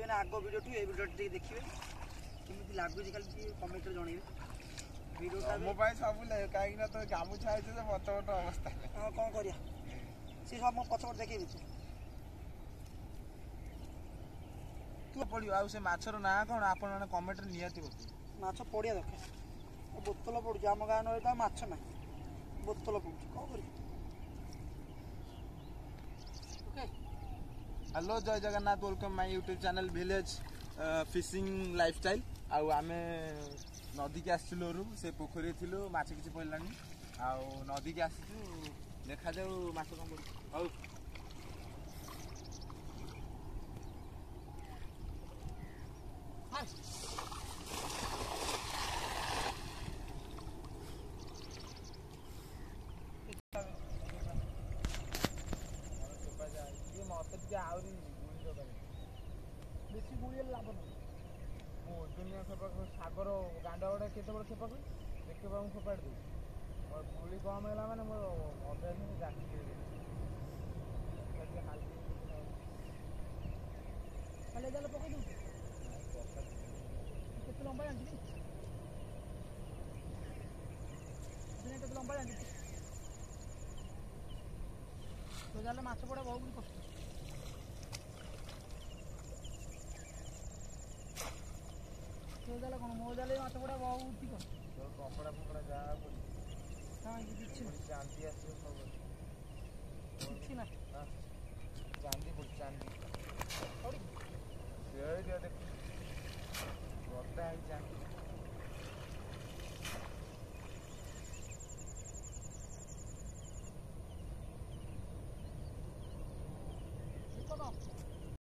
मैंने आग video to A video देखिए केମିତି ଲାଗୁଛି ଖାଲି ଟିକେ କମେଣ୍ଟରେ ଜଣେଇବେ ଭିଡ଼ିଓଟା ମୋ ପାଇଁ ସବୁ କାହିଁକି ନା ତ ଗାମୁଛା ହେଇଛି ଯେ ବଟ ବଟ ଅବସ୍ଥା ହଁ କ'ଣ କରିବା ସେ ସବୁ ମୋ ପଛପଟେ ଦେଖେଇ ଦେଇଛି ତୁ ପଡ଼ିବ ଆଉ ସେ ମାଛର ନାଁ କ'ଣ ଆପଣମାନେ କମେଣ୍ଟରେ ନିହାତି ବତେଇବେ ମାଛ ପଡ଼ିବା ଦରକାର ବୋତଲ ପଡ଼ୁଛି ଆମ ଗାଁ ନହେଲେ ତ ମାଛ ନାହିଁ ବୋତଲ ପଡ଼ୁଛି କ'ଣ କରିବି ଓକେ हेलो जय Jagannath welcome my YouTube channel village fishing lifestyle आउ आमे नदी के आसलु से पोखरी थिलु माछ किछि पड़लानी आउ नदी के आसु देखा जाऊ माछ कम हौ आहरी बेसी गुड़ी लाभ ना दुनिया सेपक सागर गांडा गुड़ा केते बड़ सेपक देखा मुझे फोपाड़ी दूँ मोर गुड़ी कम है मैंने मोर अभ्यास जाती खाली जाल पकड़ दूँ केते लंबा जानती केते लंबा जानती तो जाल माछ पड़ा बहुत कष्ट कौन मो जाले माछ पड़ा बहुत कष्ट कपड़ा फपड़ा जा चांदी आस ना चांदी पड़ी चांदी देख गदा चांदी